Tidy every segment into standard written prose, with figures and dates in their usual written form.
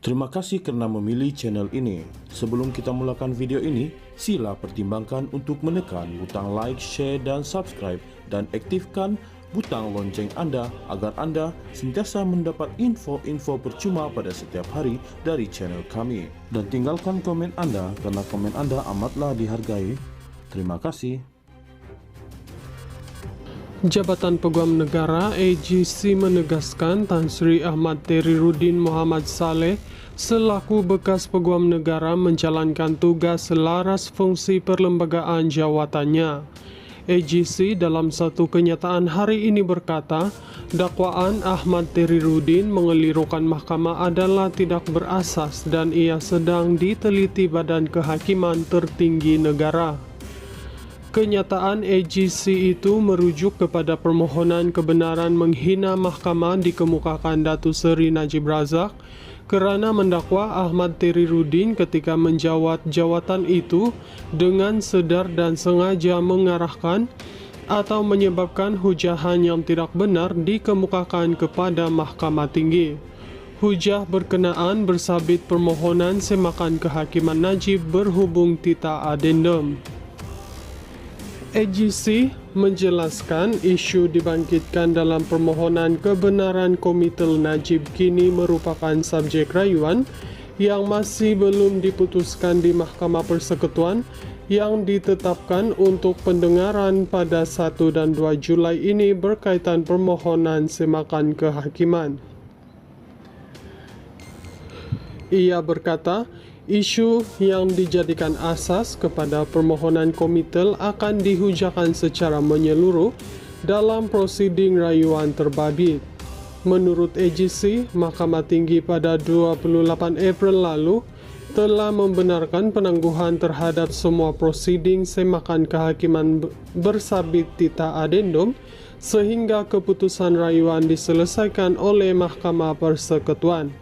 Terima kasih karena memilih channel ini. Sebelum kita mulakan video ini, sila pertimbangkan untuk menekan butang like, share, dan subscribe, dan aktifkan butang lonceng Anda agar Anda sentiasa mendapat info-info percuma pada setiap hari dari channel kami. Dan tinggalkan komen Anda karena komen Anda amatlah dihargai. Terima kasih. Jabatan Peguam Negara AGC menegaskan Tan Sri Ahmad Teriruddin Muhammad Saleh selaku bekas Peguam Negara menjalankan tugas selaras fungsi perlembagaan jawatannya. AGC dalam satu kenyataan hari ini berkata, dakwaan Ahmad Teriruddin mengelirukan mahkamah adalah tidak berasas dan ia sedang diteliti Badan Kehakiman Tertinggi Negara. Kenyataan AGC itu merujuk kepada permohonan kebenaran menghina mahkamah dikemukakan Datuk Seri Najib Razak kerana mendakwa Ahmad Teriruddin ketika menjawat jawatan itu dengan sedar dan sengaja mengarahkan atau menyebabkan hujahan yang tidak benar dikemukakan kepada Mahkamah Tinggi. Hujah berkenaan bersabit permohonan semakan kehakiman Najib berhubung tita adendum. AGC menjelaskan isu dibangkitkan dalam permohonan kebenaran Komitel Najib kini merupakan subjek rayuan yang masih belum diputuskan di Mahkamah Persekutuan yang ditetapkan untuk pendengaran pada 1 dan 2 Julai ini berkaitan permohonan semakan kehakiman. Ia berkata, isu yang dijadikan asas kepada permohonan Komitel akan dihujakan secara menyeluruh dalam prosiding rayuan terbabit. Menurut AGC, Mahkamah Tinggi pada 28 April lalu telah membenarkan penangguhan terhadap semua prosiding semakan kehakiman bersabit tita adendum sehingga keputusan rayuan diselesaikan oleh Mahkamah Persekutuan.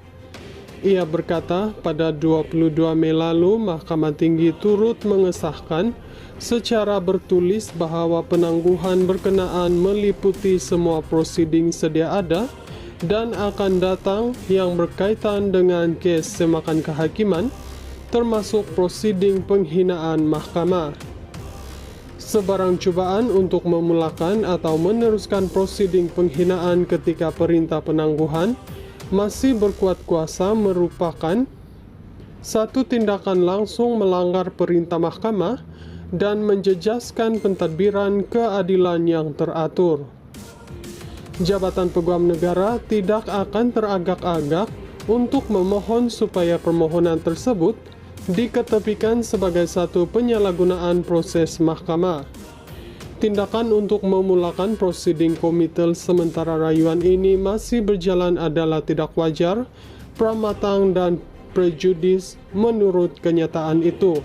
Ia berkata, pada 22 Mei lalu, Mahkamah Tinggi turut mengesahkan secara bertulis bahawa penangguhan berkenaan meliputi semua prosiding sedia ada dan akan datang yang berkaitan dengan kes semakan kehakiman, termasuk prosiding penghinaan mahkamah. Sebarang cubaan untuk memulakan atau meneruskan prosiding penghinaan ketika perintah penangguhan masih berkuat kuasa merupakan satu tindakan langsung melanggar perintah mahkamah dan menjejaskan pentadbiran keadilan yang teratur. Jabatan Peguam Negara tidak akan teragak-agak untuk memohon supaya permohonan tersebut diketepikan sebagai satu penyalahgunaan proses mahkamah. Tindakan untuk memulakan prosiding Komitel sementara rayuan ini masih berjalan adalah tidak wajar, pramatang dan prejudis menurut kenyataan itu.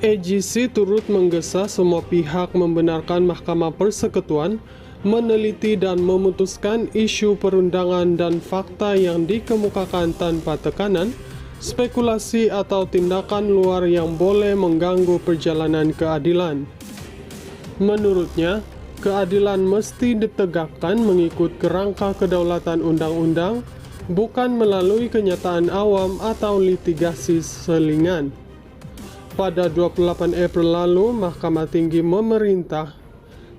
AGC turut menggesa semua pihak membenarkan Mahkamah Persekutuan meneliti dan memutuskan isu perundangan dan fakta yang dikemukakan tanpa tekanan, spekulasi atau tindakan luar yang boleh mengganggu perjalanan keadilan. Menurutnya, keadilan mesti ditegakkan mengikut kerangka kedaulatan undang-undang, bukan melalui kenyataan awam atau litigasi selingan. Pada 28 April lalu, Mahkamah Tinggi memerintah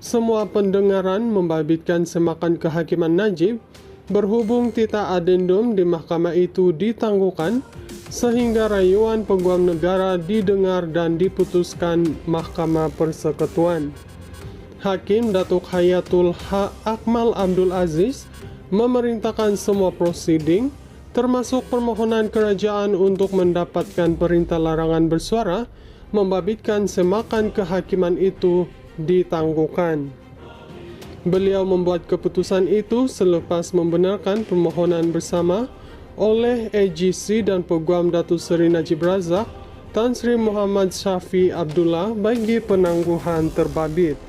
semua pendengaran membabitkan semakan kehakiman Najib berhubung tita adendum di mahkamah itu ditangguhkan sehingga rayuan Peguam Negara didengar dan diputuskan Mahkamah Persekutuan. Hakim Datuk Hayatul Akmal Abdul Aziz memerintahkan semua prosiding, termasuk permohonan kerajaan untuk mendapatkan perintah larangan bersuara, membabitkan semakan kehakiman itu ditangguhkan. Beliau membuat keputusan itu selepas membenarkan permohonan bersama oleh AGC dan Peguam Datuk Seri Najib Razak, Tan Sri Muhammad Syafi Abdullah bagi penangguhan terbabit.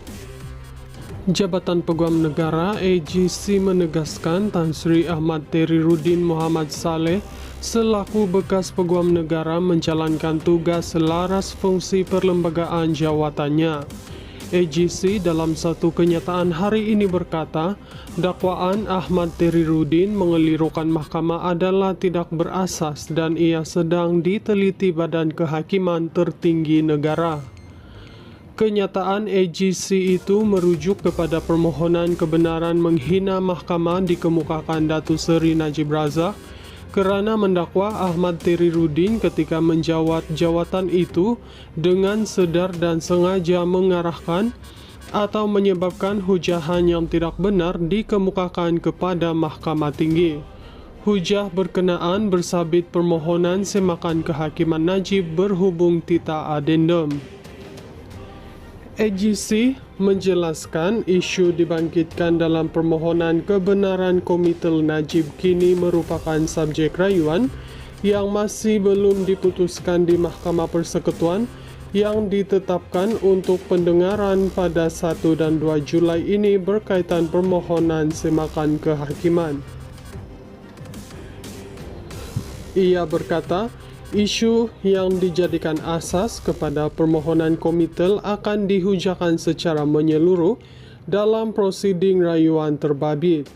Jabatan Peguam Negara AGC menegaskan Tan Sri Ahmad Teriruddin Muhammad Saleh selaku bekas Peguam Negara menjalankan tugas selaras fungsi perlembagaan jawatannya. AGC dalam satu kenyataan hari ini berkata, dakwaan Ahmad Teriruddin mengelirukan mahkamah adalah tidak berasas dan ia sedang diteliti Badan Kehakiman Tertinggi Negara. Kenyataan AGC itu merujuk kepada permohonan kebenaran menghina mahkamah dikemukakan Datuk Seri Najib Razak kerana mendakwa Ahmad Teriruddin ketika menjawat jawatan itu dengan sedar dan sengaja mengarahkan atau menyebabkan hujahan yang tidak benar dikemukakan kepada Mahkamah Tinggi. Hujah berkenaan bersabit permohonan semakan kehakiman Najib berhubung tita adendum. AGC menjelaskan isu dibangkitkan dalam permohonan kebenaran Komitel Najib kini merupakan subjek rayuan yang masih belum diputuskan di Mahkamah Persekutuan yang ditetapkan untuk pendengaran pada 1 dan 2 Julai ini berkaitan permohonan semakan kehakiman. Ia berkata, isu yang dijadikan asas kepada permohonan Komitel akan dihujahkan secara menyeluruh dalam prosiding rayuan terbabit.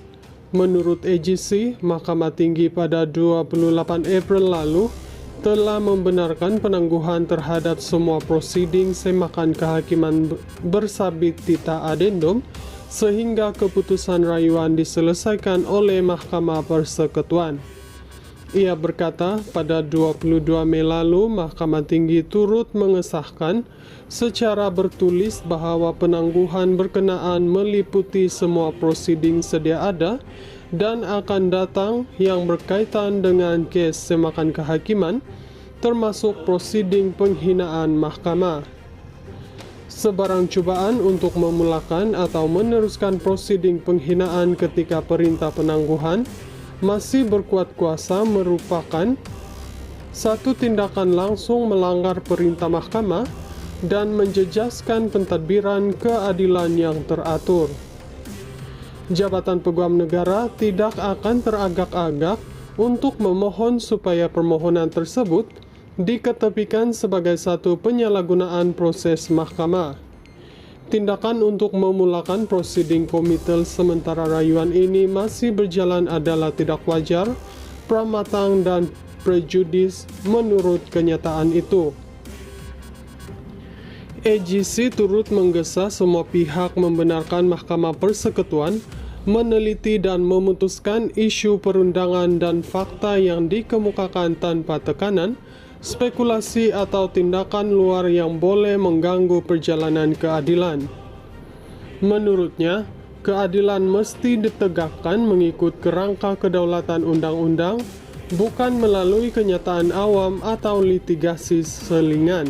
Menurut AGC, Mahkamah Tinggi pada 28 April lalu telah membenarkan penangguhan terhadap semua prosiding semakan kehakiman bersabit tita adendum sehingga keputusan rayuan diselesaikan oleh Mahkamah Persekutuan. Ia berkata, pada 22 Mei lalu, Mahkamah Tinggi turut mengesahkan secara bertulis bahawa penangguhan berkenaan meliputi semua prosiding sedia ada dan akan datang yang berkaitan dengan kes semakan kehakiman, termasuk prosiding penghinaan mahkamah. Sebarang cubaan untuk memulakan atau meneruskan prosiding penghinaan ketika perintah penangguhan masih berkuat kuasa merupakan satu tindakan langsung melanggar perintah mahkamah dan menjejaskan pentadbiran keadilan yang teratur. Jabatan Peguam Negara tidak akan teragak-agak untuk memohon supaya permohonan tersebut diketepikan sebagai satu penyalahgunaan proses mahkamah. Tindakan untuk memulakan prosiding Komitel sementara rayuan ini masih berjalan adalah tidak wajar, pramatang dan prejudis menurut kenyataan itu. AGC turut menggesa semua pihak membenarkan Mahkamah Persekutuan meneliti dan memutuskan isu perundangan dan fakta yang dikemukakan tanpa tekanan, spekulasi atau tindakan luar yang boleh mengganggu perjalanan keadilan. Menurutnya, keadilan mesti ditegakkan mengikut kerangka kedaulatan undang-undang, bukan melalui kenyataan awam atau litigasi selingan.